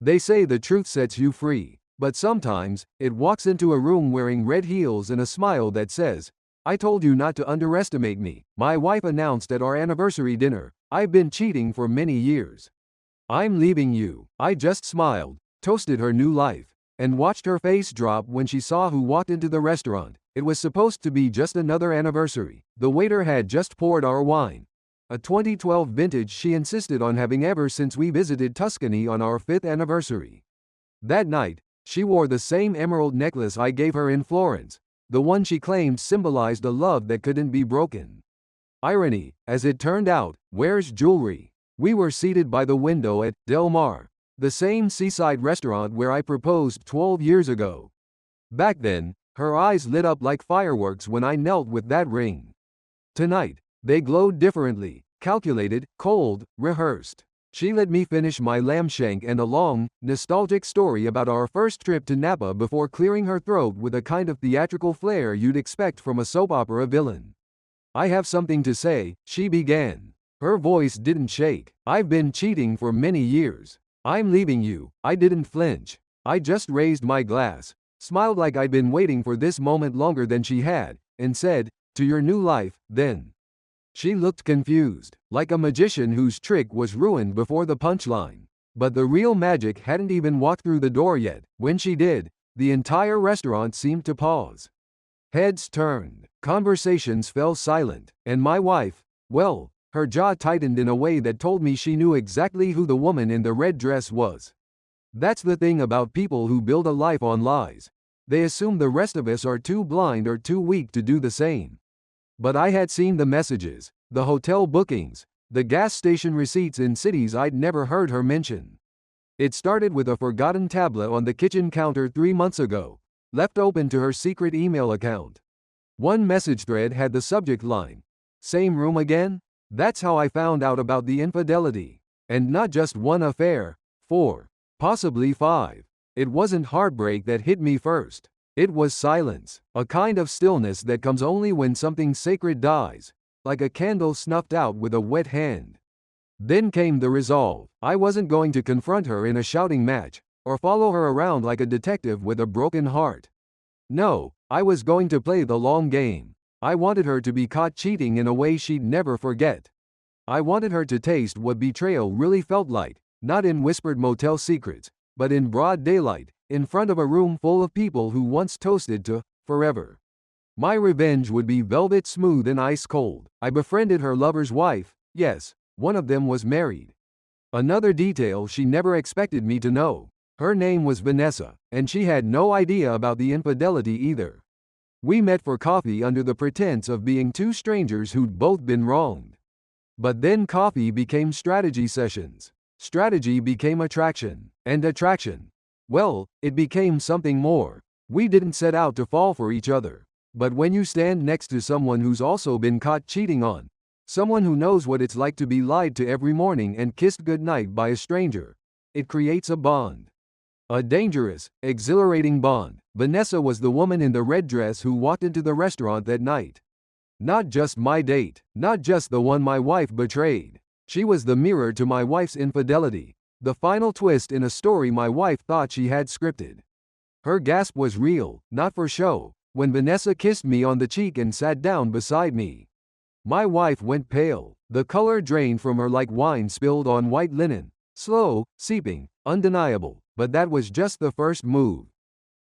They say the truth sets you free, but sometimes, it walks into a room wearing red heels and a smile that says, I told you not to underestimate me, my wife announced at our anniversary dinner. I've been cheating for many years. I'm leaving you. I just smiled, toasted her new life, and watched her face drop when she saw who walked into the restaurant. It was supposed to be just another anniversary. The waiter had just poured our wine. A 2012 vintage she insisted on having ever since we visited Tuscany on our 5th anniversary. That night, she wore the same emerald necklace I gave her in Florence, the one she claimed symbolized a love that couldn't be broken. Irony, as it turned out, wears jewelry. We were seated by the window at Del Mar, the same seaside restaurant where I proposed 12 years ago. Back then, her eyes lit up like fireworks when I knelt with that ring. Tonight, they glowed differently, calculated, cold, rehearsed. She let me finish my lamb shank and a long, nostalgic story about our first trip to Napa before clearing her throat with a kind of theatrical flair you'd expect from a soap opera villain. I have something to say, she began. Her voice didn't shake. I've been cheating for many years. I'm leaving you. I didn't flinch. I just raised my glass, smiled like I'd been waiting for this moment longer than she had, and said, to your new life, then. She looked confused, like a magician whose trick was ruined before the punchline. But the real magic hadn't even walked through the door yet. When she did, the entire restaurant seemed to pause. Heads turned, conversations fell silent, and my wife, well, her jaw tightened in a way that told me she knew exactly who the woman in the red dress was. That's the thing about people who build a life on lies. They assume the rest of us are too blind or too weak to do the same. But I had seen the messages, the hotel bookings, the gas station receipts in cities I'd never heard her mention. It started with a forgotten tablet on the kitchen counter 3 months ago, left open to her secret email account. One message thread had the subject line, "Same room again?" That's how I found out about the infidelity. And not just one affair, 4, possibly 5. It wasn't heartbreak that hit me first. It was silence, a kind of stillness that comes only when something sacred dies, like a candle snuffed out with a wet hand. Then came the resolve. I wasn't going to confront her in a shouting match, or follow her around like a detective with a broken heart. No, I was going to play the long game. I wanted her to be caught cheating in a way she'd never forget. I wanted her to taste what betrayal really felt like, not in whispered motel secrets, but in broad daylight, in front of a room full of people who once toasted to forever. My revenge would be velvet smooth and ice cold. I befriended her lover's wife. Yes, one of them was married. Another detail she never expected me to know. Her name was Vanessa, and she had no idea about the infidelity either. We met for coffee under the pretense of being two strangers who'd both been wronged. But then coffee became strategy sessions. Strategy became attraction. And attraction, well, it became something more. We didn't set out to fall for each other. But when you stand next to someone who's also been caught cheating on, someone who knows what it's like to be lied to every morning and kissed goodnight by a stranger, it creates a bond. A dangerous, exhilarating bond. Vanessa was the woman in the red dress who walked into the restaurant that night. Not just my date, not just the one my wife betrayed. She was the mirror to my wife's infidelity, the final twist in a story my wife thought she had scripted. Her gasp was real, not for show, when Vanessa kissed me on the cheek and sat down beside me. My wife went pale, the color drained from her like wine spilled on white linen, slow, seeping, undeniable, but that was just the first move.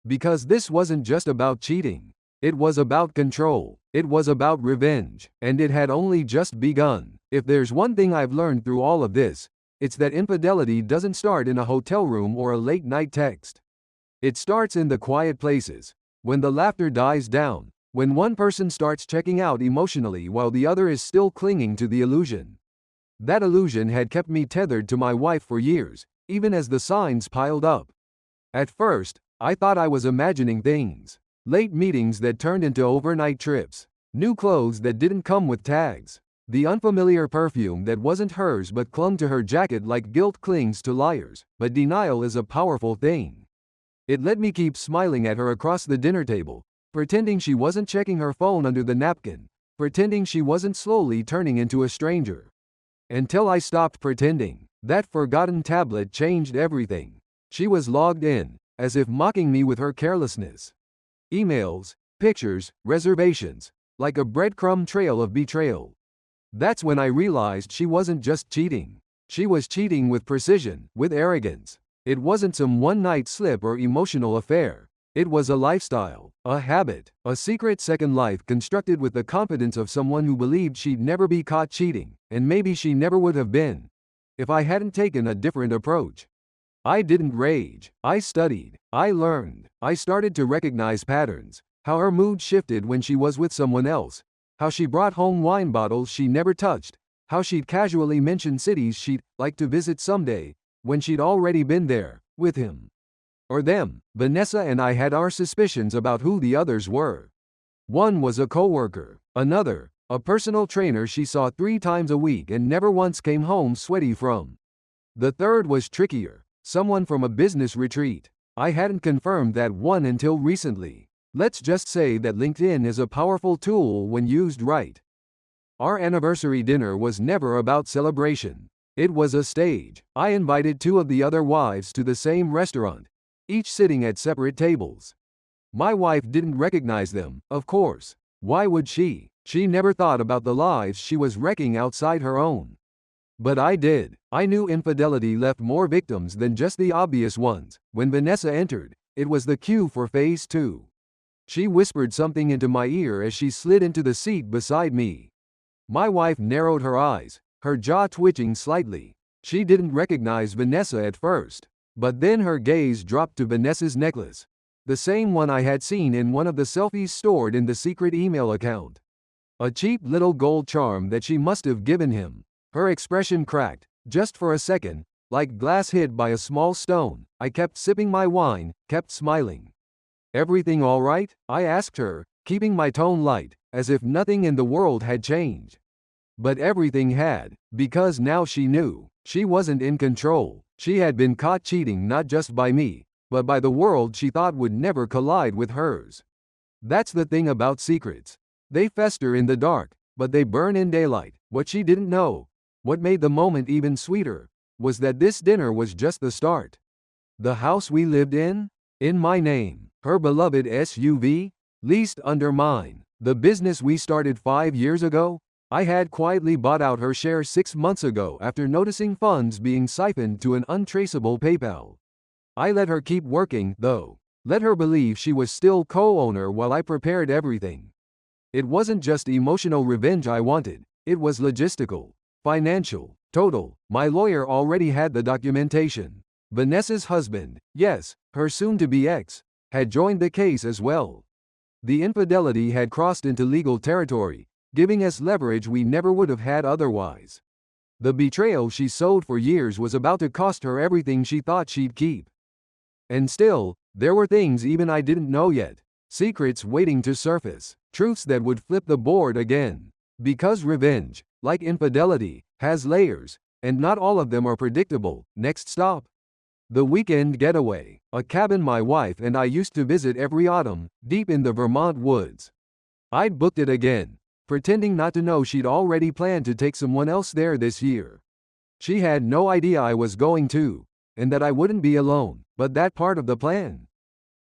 Because this wasn't just about cheating. It was about control. It was about revenge, and it had only just begun. If there's one thing I've learned through all of this, it's that infidelity doesn't start in a hotel room or a late-night text. It starts in the quiet places, when the laughter dies down, when one person starts checking out emotionally while the other is still clinging to the illusion. That illusion had kept me tethered to my wife for years, even as the signs piled up. At first, I thought I was imagining things. Late meetings that turned into overnight trips. New clothes that didn't come with tags. The unfamiliar perfume that wasn't hers but clung to her jacket like guilt clings to liars. But denial is a powerful thing. It let me keep smiling at her across the dinner table, pretending she wasn't checking her phone under the napkin, pretending she wasn't slowly turning into a stranger. Until I stopped pretending. That forgotten tablet changed everything. She was logged in, as if mocking me with her carelessness. Emails, pictures, reservations, like a breadcrumb trail of betrayal. That's when I realized she wasn't just cheating. She was cheating with precision, with arrogance. It wasn't some one-night slip or emotional affair. It was a lifestyle, a habit, a secret second life constructed with the confidence of someone who believed she'd never be caught cheating, and maybe she never would have been, if I hadn't taken a different approach. I didn't rage. I studied. I learned. I started to recognize patterns. How her mood shifted when she was with someone else. How she brought home wine bottles she never touched. How she'd casually mention cities she'd like to visit someday, when she'd already been there, with him. Or them. Vanessa and I had our suspicions about who the others were. One was a coworker. Another, a personal trainer she saw 3 times a week and never once came home sweaty from. The third was trickier. Someone from a business retreat. I hadn't confirmed that one until recently. Let's just say that LinkedIn is a powerful tool when used right. Our anniversary dinner was never about celebration. It was a stage. I invited 2 of the other wives to the same restaurant, each sitting at separate tables. My wife didn't recognize them, of course. Why would she? She never thought about the lives she was wrecking outside her own. But I did. I knew infidelity left more victims than just the obvious ones. When Vanessa entered, it was the cue for phase 2. She whispered something into my ear as she slid into the seat beside me. My wife narrowed her eyes, her jaw twitching slightly. She didn't recognize Vanessa at first. But then her gaze dropped to Vanessa's necklace. The same one I had seen in one of the selfies stored in the secret email account. A cheap little gold charm that she must have given him. Her expression cracked, just for a second, like glass hit by a small stone. I kept sipping my wine, kept smiling. "Everything all right?" I asked her, keeping my tone light, as if nothing in the world had changed. But everything had, because now she knew. She wasn't in control. She had been caught cheating not just by me, but by the world she thought would never collide with hers. That's the thing about secrets. They fester in the dark, but they burn in daylight. What she didn't know, what made the moment even sweeter, was that this dinner was just the start. The house we lived in my name, her beloved SUV, leased under mine. The business we started 5 years ago, I had quietly bought out her share 6 months ago after noticing funds being siphoned to an untraceable PayPal. I let her keep working, though. Let her believe she was still co-owner while I prepared everything. It wasn't just emotional revenge I wanted, it was logistical, financial, total. My lawyer already had the documentation. Vanessa's husband, yes, her soon-to-be ex, had joined the case as well. The infidelity had crossed into legal territory, giving us leverage we never would have had otherwise. The betrayal she sowed for years was about to cost her everything she thought she'd keep. And still, there were things even I didn't know yet. Secrets waiting to surface. Truths that would flip the board again. Because revenge, like infidelity, has layers, and not all of them are predictable. Next stop. The weekend getaway. A cabin my wife and I used to visit every autumn, deep in the Vermont woods. I'd booked it again, pretending not to know she'd already planned to take someone else there this year. She had no idea I was going to, and that I wouldn't be alone, but that part of the plan.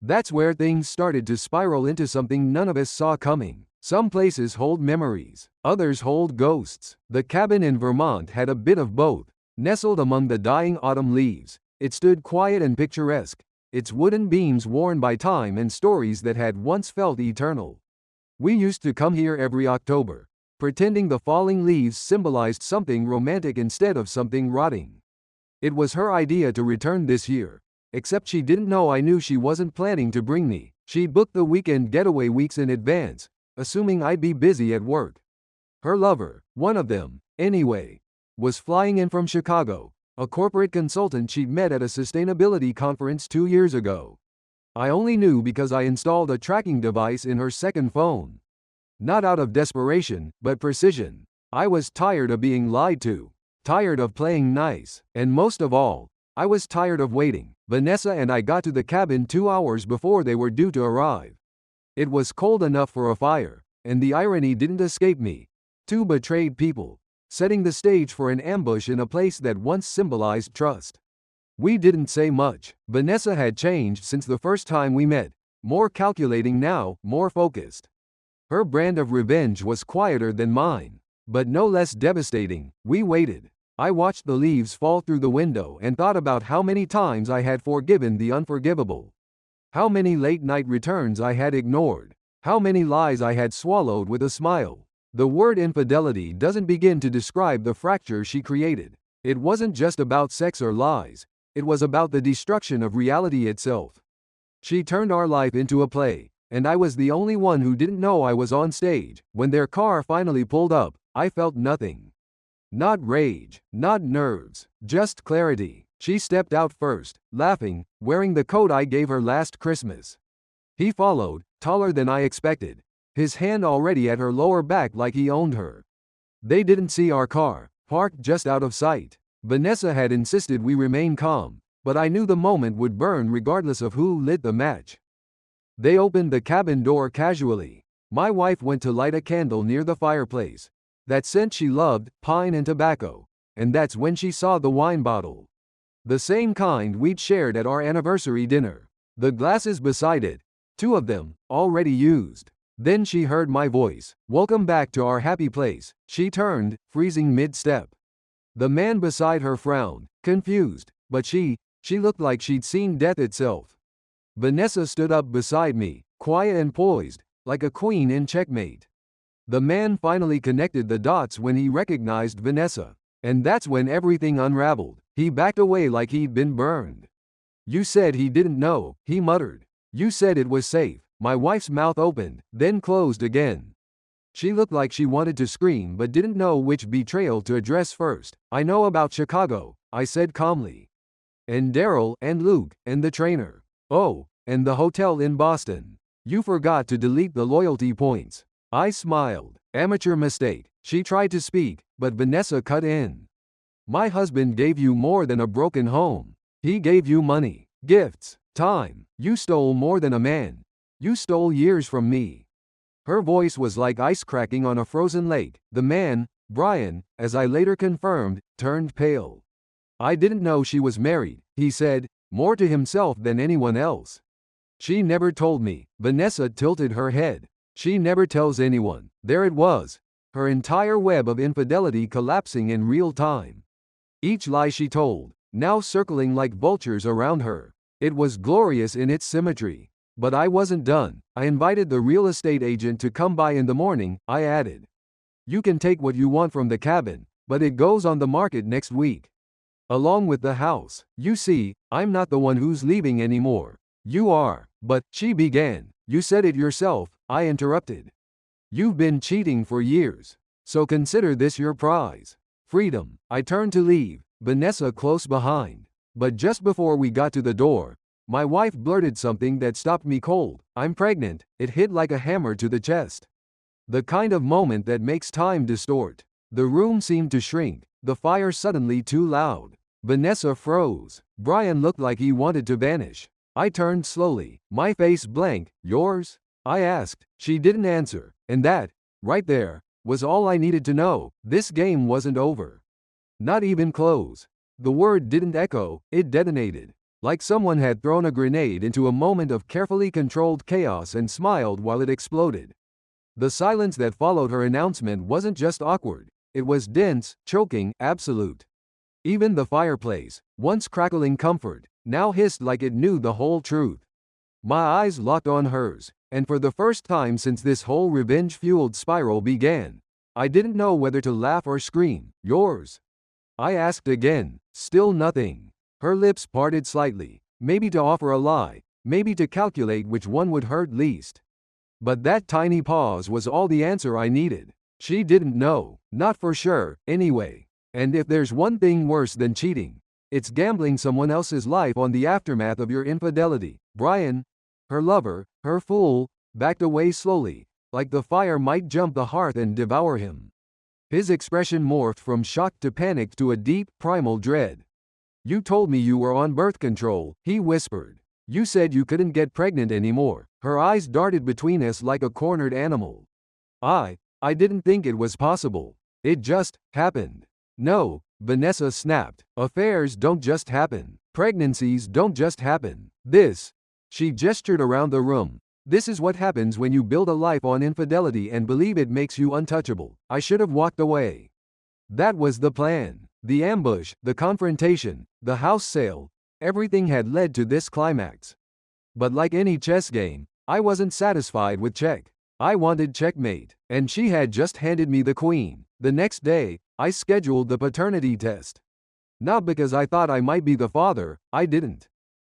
That's where things started to spiral into something none of us saw coming. Some places hold memories, others hold ghosts. The cabin in Vermont had a bit of both. Nestled among the dying autumn leaves, it stood quiet and picturesque, its wooden beams worn by time and stories that had once felt eternal. We used to come here every October, pretending the falling leaves symbolized something romantic instead of something rotting. It was her idea to return this year, except she didn't know I knew she wasn't planning to bring me. She'd booked the weekend getaway weeks in advance, assuming I'd be busy at work. Her lover, one of them, anyway, was flying in from Chicago, a corporate consultant she'd met at a sustainability conference 2 years ago. I only knew because I installed a tracking device in her second phone. Not out of desperation, but precision. I was tired of being lied to, tired of playing nice, and most of all, I was tired of waiting. Vanessa and I got to the cabin 2 hours before they were due to arrive. It was cold enough for a fire, and the irony didn't escape me. 2 betrayed people, setting the stage for an ambush in a place that once symbolized trust. We didn't say much. Vanessa had changed since the first time we met. More calculating now, more focused. Her brand of revenge was quieter than mine, but no less devastating. We waited. I watched the leaves fall through the window and thought about how many times I had forgiven the unforgivable. How many late-night returns I had ignored. How many lies I had swallowed with a smile. The word infidelity doesn't begin to describe the fracture she created. It wasn't just about sex or lies. It was about the destruction of reality itself. She turned our life into a play, and I was the only one who didn't know I was on stage. When their car finally pulled up, I felt nothing. Not rage, not nerves, just clarity. She stepped out first, laughing, wearing the coat I gave her last Christmas. He followed, taller than I expected, his hand already at her lower back like he owned her. They didn't see our car, parked just out of sight. Vanessa had insisted we remain calm, but I knew the moment would burn regardless of who lit the match. They opened the cabin door casually. My wife went to light a candle near the fireplace. That scent she loved, pine and tobacco. And that's when she saw the wine bottle. The same kind we'd shared at our anniversary dinner. The glasses beside it, 2 of them, already used. Then she heard my voice. "Welcome back to our happy place." She turned, freezing mid-step. The man beside her frowned, confused, but she looked like she'd seen death itself. Vanessa stood up beside me, quiet and poised, like a queen in checkmate. The man finally connected the dots when he recognized Vanessa. And that's when everything unraveled. He backed away like he'd been burned. "You said he didn't know," he muttered. "You said it was safe." My wife's mouth opened, then closed again. She looked like she wanted to scream but didn't know which betrayal to address first. "I know about Chicago," I said calmly. "And Daryl, and Luke, and the trainer. Oh, and the hotel in Boston. You forgot to delete the loyalty points." I smiled. "Amateur mistake." She tried to speak, but Vanessa cut in. "My husband gave you more than a broken home. He gave you money, gifts, time. You stole more than a man. You stole years from me." Her voice was like ice cracking on a frozen lake. The man, Brian, as I later confirmed, turned pale. "I didn't know she was married," he said, more to himself than anyone else. "She never told me." Vanessa tilted her head. "She never tells anyone." There it was. Her entire web of infidelity collapsing in real time. Each lie she told, now circling like vultures around her. It was glorious in its symmetry. But I wasn't done. I invited the real estate agent to come by in the morning. I added, "You can take what you want from the cabin, but it goes on the market next week. Along with the house. You see, I'm not the one who's leaving anymore. You are." "But," she began. "You said it yourself," I interrupted. "You've been cheating for years. So consider this your prize. Freedom." I turned to leave, Vanessa close behind. But just before we got to the door, my wife blurted something that stopped me cold. "I'm pregnant." It hit like a hammer to the chest. The kind of moment that makes time distort. The room seemed to shrink, the fire suddenly too loud. Vanessa froze. Brian looked like he wanted to vanish. I turned slowly, my face blank. "Yours?" I asked. She didn't answer, and that, right there, was all I needed to know. This game wasn't over. Not even close. The word didn't echo, it detonated. Like someone had thrown a grenade into a moment of carefully controlled chaos and smiled while it exploded. The silence that followed her announcement wasn't just awkward. It was dense, choking, absolute. Even the fireplace, once crackling comfort, now hissed like it knew the whole truth. My eyes locked on hers, and for the first time since this whole revenge-fueled spiral began, I didn't know whether to laugh or scream. "Yours?" I asked again. Still nothing. Her lips parted slightly, maybe to offer a lie, maybe to calculate which one would hurt least. But that tiny pause was all the answer I needed. She didn't know, not for sure, anyway. And if there's one thing worse than cheating, it's gambling someone else's life on the aftermath of your infidelity. Brian, her lover, her fool, backed away slowly, like the fire might jump the hearth and devour him. His expression morphed from shock to panic to a deep, primal dread. "You told me you were on birth control," he whispered. "You said you couldn't get pregnant anymore." Her eyes darted between us like a cornered animal. I didn't think it was possible. It just happened. "No, Vanessa snapped. Affairs don't just happen. Pregnancies don't just happen. This. She gestured around the room. This is what happens when you build a life on infidelity and believe it makes you untouchable. I should have walked away. That was the plan. The ambush, the confrontation, the house sale, everything had led to this climax. But like any chess game, I wasn't satisfied with check. I wanted checkmate, and she had just handed me the queen. The next day, I scheduled the paternity test. Not because I thought I might be the father, I didn't.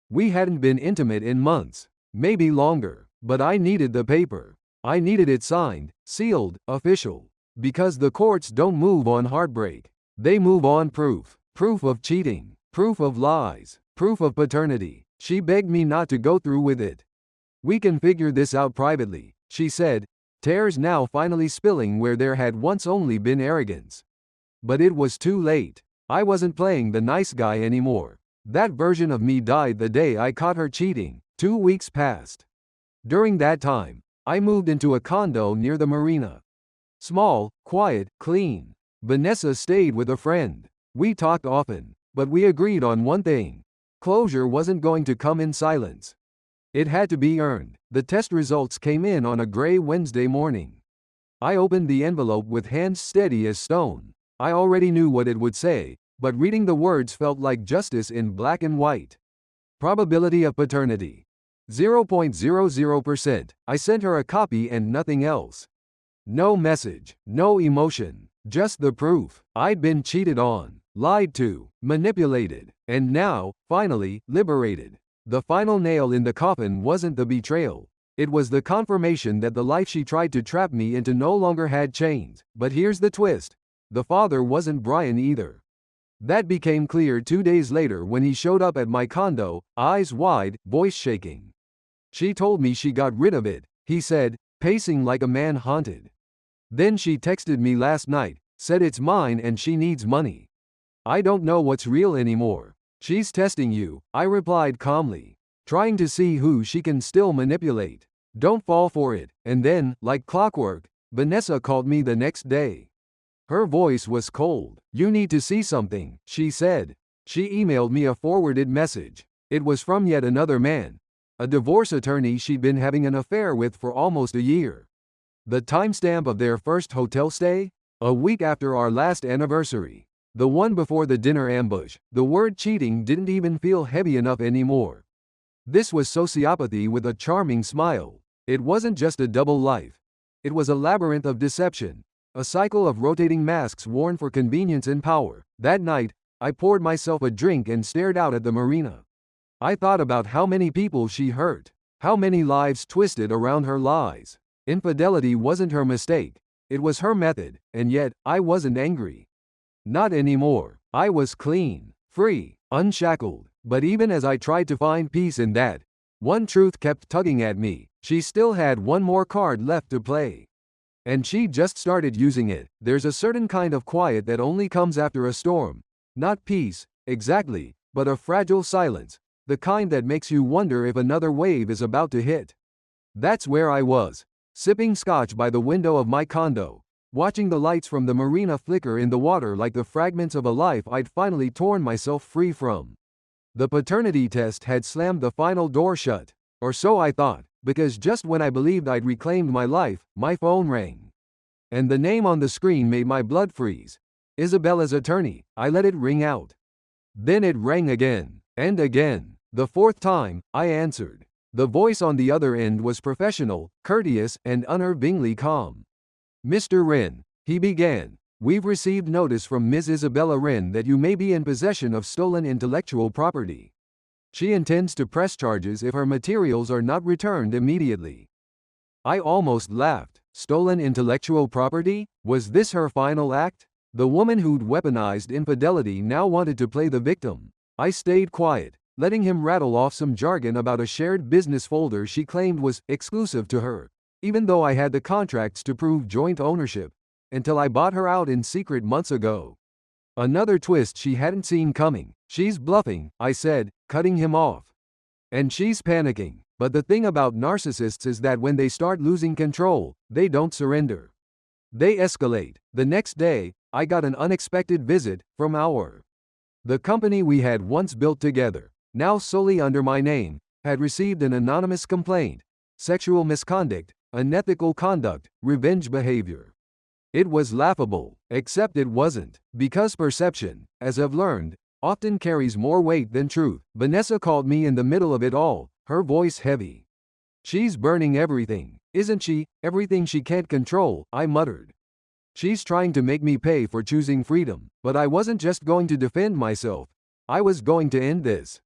We hadn't been intimate in months, maybe longer, but I needed the paper. I needed it signed, sealed, official. Because the courts don't move on heartbreak. They move on proof. Proof of cheating. Proof of lies. Proof of paternity. She begged me not to go through with it. We can figure this out privately, she said, tears now finally spilling where there had once only been arrogance. But it was too late. I wasn't playing the nice guy anymore. That version of me died the day I caught her cheating. 2 weeks passed. During that time, I moved into a condo near the marina. Small, quiet, clean. Vanessa stayed with a friend. We talked often, but we agreed on one thing. Closure wasn't going to come in silence. It had to be earned. The test results came in on a gray Wednesday morning. I opened the envelope with hands steady as stone. I already knew what it would say, but reading the words felt like justice in black and white. Probability of paternity. 0.00%. I sent her a copy and nothing else. No message, no emotion, just the proof. I'd been cheated on, lied to, manipulated, and now, finally, liberated. The final nail in the coffin wasn't the betrayal. It was the confirmation that the life she tried to trap me into no longer had chains. But here's the twist. The father wasn't Brian either. That became clear 2 days later when he showed up at my condo, eyes wide, voice shaking. She told me she got rid of it, he said, pacing like a man haunted. Then she texted me last night, said it's mine and she needs money. I don't know what's real anymore. She's testing you, I replied calmly, trying to see who she can still manipulate. Don't fall for it. And then, like clockwork, Vanessa called me the next day. Her voice was cold. You need to see something, she said. She emailed me a forwarded message. It was from yet another man, a divorce attorney she'd been having an affair with for almost a year. The timestamp of their first hotel stay? A week after our last anniversary. The one before the dinner ambush. The word cheating didn't even feel heavy enough anymore. This was sociopathy with a charming smile. It wasn't just a double life. It was a labyrinth of deception. A cycle of rotating masks worn for convenience and power. That night, I poured myself a drink and stared out at the marina. I thought about how many people she hurt. How many lives twisted around her lies. Infidelity wasn't her mistake. It was her method, and yet, I wasn't angry. Not anymore. I was clean, free, unshackled. But even as I tried to find peace in that, one truth kept tugging at me. She still had one more card left to play. And she just started using it. There's a certain kind of quiet that only comes after a storm. Not peace, exactly, but a fragile silence. The kind that makes you wonder if another wave is about to hit. That's where I was, sipping scotch by the window of my condo, watching the lights from the marina flicker in the water like the fragments of a life I'd finally torn myself free from. The paternity test had slammed the final door shut. Or so I thought, because just when I believed I'd reclaimed my life, my phone rang. And the name on the screen made my blood freeze. Isabella's attorney. I let it ring out. Then it rang again, and again. The fourth time, I answered. The voice on the other end was professional, courteous, and unnervingly calm. Mr. Wren, he began, we've received notice from Ms. Isabella Wren that you may be in possession of stolen intellectual property. She intends to press charges if her materials are not returned immediately. I almost laughed. Stolen intellectual property? Was this her final act? The woman who'd weaponized infidelity now wanted to play the victim. I stayed quiet, letting him rattle off some jargon about a shared business folder she claimed was exclusive to her, even though I had the contracts to prove joint ownership, until I bought her out in secret months ago. Another twist she hadn't seen coming. She's bluffing, I said, cutting him off. And she's panicking. But the thing about narcissists is that when they start losing control, they don't surrender. They escalate. The next day, I got an unexpected visit from the company we had once built together, now solely under my name, had received an anonymous complaint: sexual misconduct, unethical conduct, revenge behavior. It was laughable, except it wasn't, because perception, as I've learned, often carries more weight than truth. Vanessa called me in the middle of it all, her voice heavy. "She's burning everything, isn't she? Everything she can't control," I muttered. "She's trying to make me pay for choosing freedom." But I wasn't just going to defend myself. I was going to end this.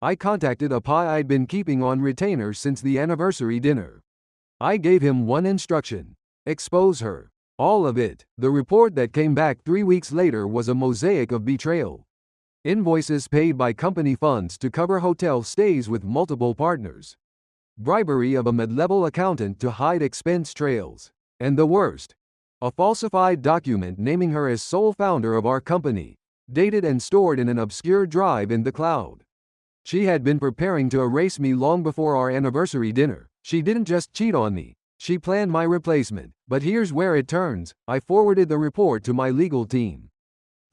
I contacted a pie I'd been keeping on retainer since the anniversary dinner. I gave him one instruction: expose her. All of it. The report that came back 3 weeks later was a mosaic of betrayal. Invoices paid by company funds to cover hotel stays with multiple partners. Bribery of a mid-level accountant to hide expense trails. And the worst, a falsified document naming her as sole founder of our company, dated and stored in an obscure drive in the cloud. She had been preparing to erase me long before our anniversary dinner. She didn't just cheat on me, she planned my replacement. But here's where it turns: I forwarded the report to my legal team,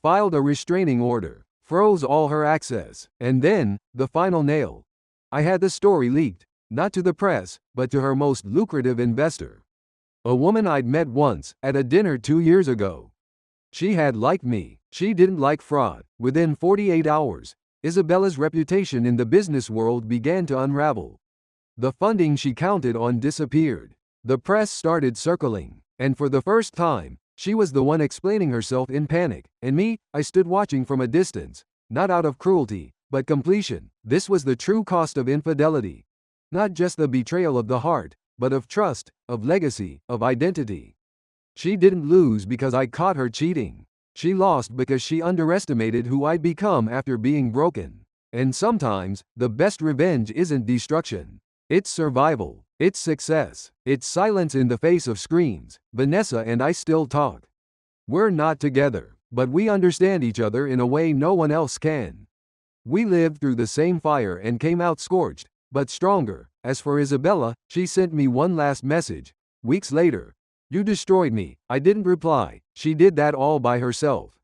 filed a restraining order, froze all her access, and then, the final nail: I had the story leaked, not to the press, but to her most lucrative investor. A woman I'd met once, at a dinner 2 years ago. She had liked me. She didn't like fraud. Within 48 hours, Isabella's reputation in the business world began to unravel. The funding she counted on disappeared. The press started circling, and for the first time, she was the one explaining herself in panic. And me, I stood watching from a distance, not out of cruelty, but completion. This was the true cost of infidelity. Not just the betrayal of the heart, but of trust, of legacy, of identity. She didn't lose because I caught her cheating. She lost because she underestimated who I'd become after being broken. And sometimes, the best revenge isn't destruction. It's survival. It's success. It's silence in the face of screams. Vanessa and I still talk. We're not together, but we understand each other in a way no one else can. We lived through the same fire and came out scorched, but stronger. As for Isabella, she sent me one last message. Weeks later: "You destroyed me." I didn't reply. She did that all by herself.